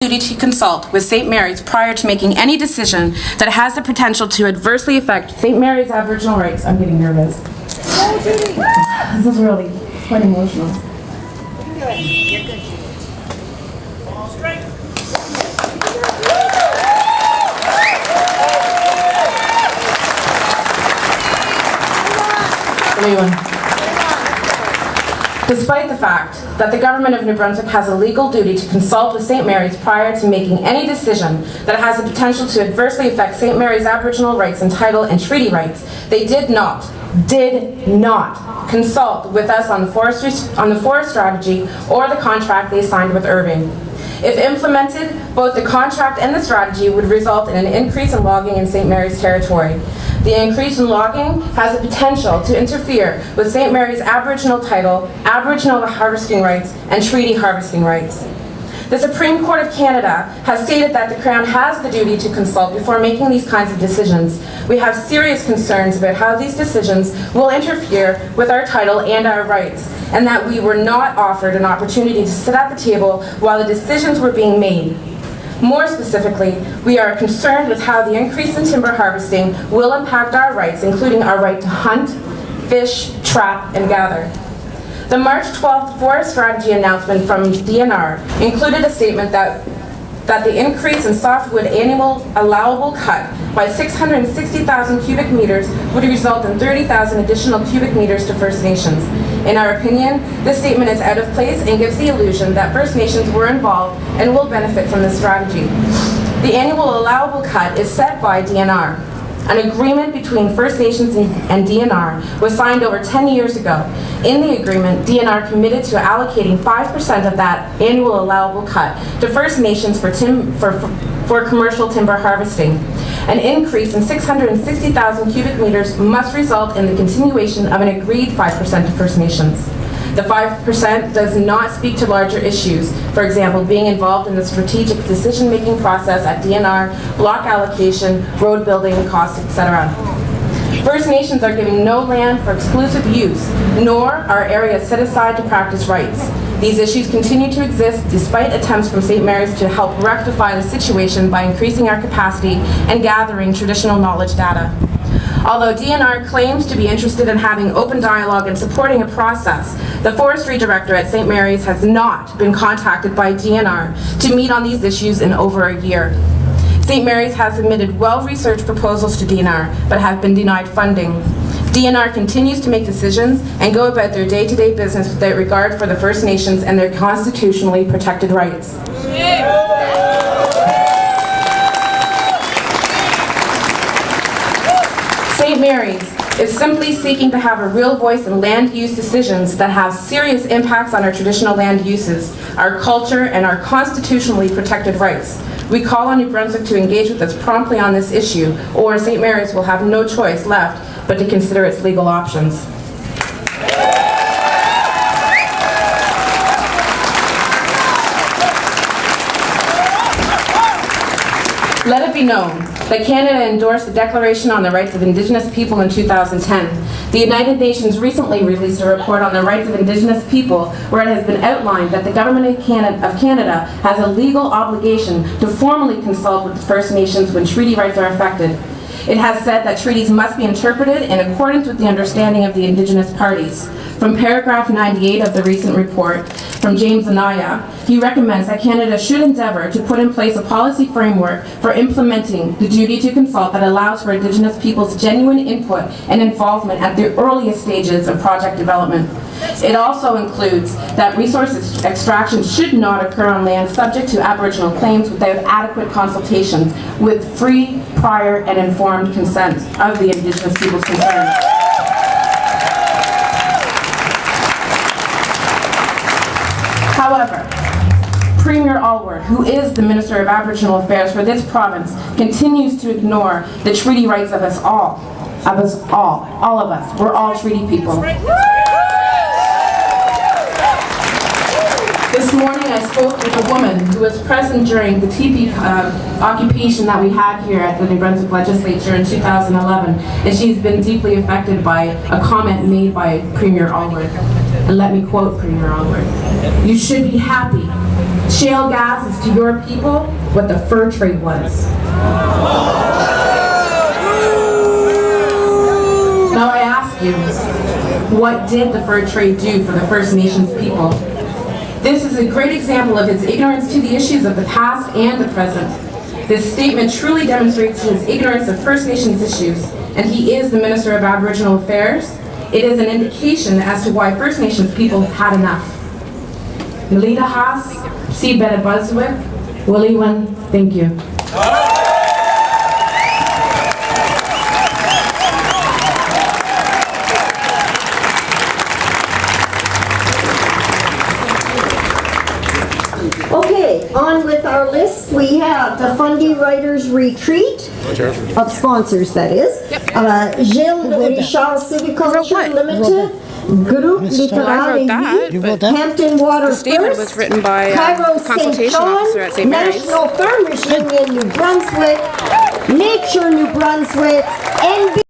duty to consult with St. Mary's prior to making any decision that has the potential to adversely affect St. Mary's Aboriginal rights. I'm getting nervous. This is really quite emotional. You're good. All straight. Despite the fact that the government of New Brunswick has a legal duty to consult with St. Mary's prior to making any decision that has the potential to adversely affect St. Mary's Aboriginal rights and title and treaty rights, they did not consult with us on the forest strategy or the contract they signed with Irving. If implemented, both the contract and the strategy would result in an increase in logging in St. Mary's territory. The increase in logging has the potential to interfere with St. Mary's Aboriginal title, Aboriginal harvesting rights, and treaty harvesting rights. The Supreme Court of Canada has stated that the Crown has the duty to consult before making these kinds of decisions. We have serious concerns about how these decisions will interfere with our title and our rights, and that we were not offered an opportunity to sit at the table while the decisions were being made. More specifically, we are concerned with how the increase in timber harvesting will impact our rights, including our right to hunt, fish, trap, and gather. The March 12th Forest Strategy announcement from DNR included a statement that the increase in softwood annual allowable cut by 660,000 cubic meters would result in 30,000 additional cubic meters to First Nations. In our opinion, this statement is out of place and gives the illusion that First Nations were involved and will benefit from this strategy. The annual allowable cut is set by DNR. An agreement between First Nations and DNR was signed over 10 years ago. In the agreement, DNR committed to allocating 5% of that annual allowable cut to First Nations for commercial timber harvesting. An increase in 660,000 cubic meters must result in the continuation of an agreed 5% to First Nations. The 5% does not speak to larger issues, for example, being involved in the strategic decision-making process at DNR, block allocation, road building costs, etc. First Nations are giving no land for exclusive use, nor are areas set aside to practice rights. These issues continue to exist despite attempts from St. Mary's to help rectify the situation by increasing our capacity and gathering traditional knowledge data. Although DNR claims to be interested in having open dialogue and supporting a process, the Forestry Director at St. Mary's has not been contacted by DNR to meet on these issues in over a year. St. Mary's has submitted well-researched proposals to DNR, but have been denied funding. DNR continues to make decisions and go about their day-to-day business without regard for the First Nations and their constitutionally protected rights. St. Mary's is simply seeking to have a real voice in land use decisions that have serious impacts on our traditional land uses, our culture, and our constitutionally protected rights. We call on New Brunswick to engage with us promptly on this issue, or St. Mary's will have no choice left but to consider its legal options. Let it be known that Canada endorsed the Declaration on the Rights of Indigenous People in 2010. The United Nations recently released a report on the rights of Indigenous people where it has been outlined that the Government of Canada has a legal obligation to formally consult with the First Nations when treaty rights are affected. It has said that treaties must be interpreted in accordance with the understanding of the Indigenous parties. From paragraph 98 of the recent report from James Anaya, he recommends that Canada should endeavour to put in place a policy framework for implementing the duty to consult that allows for Indigenous people's genuine input and involvement at the earliest stages of project development. It also includes that resource extraction should not occur on land subject to Aboriginal claims without adequate consultation with free, prior, and informed consent of the Indigenous peoples concerned. However, Premier Allward, who is the Minister of Aboriginal Affairs for this province, continues to ignore the treaty rights of us all. Of us all of us. We're all treaty people. This morning I spoke with a woman who was present during the TP occupation that we had here at the New Brunswick Legislature in 2011, and she's been deeply affected by a comment made by Premier Allward. And let me quote Premier Allward: "You should be happy Shale gas is to your people what the fur trade was. Now I ask you, what did the fur trade do for the First Nations people? This is a great example of his ignorance to the issues of the past and the present. This statement truly demonstrates his ignorance of First Nations issues, and he is the Minister of Aboriginal Affairs. It is an indication as to why First Nations people have had enough. Melita Haas, C. Bennett Buswick, Willie Wynn, thank you. Okay, on with our list, we have the Fundy Writers Retreat, of sponsors that is, Gilles Richard Civiculture Limited, Groupe Littoral, Hampton Water The statement was First, written by Cairo a St. consultation officer at John, St. Mary's. National Farmers Union New Brunswick, Nature New Brunswick, NB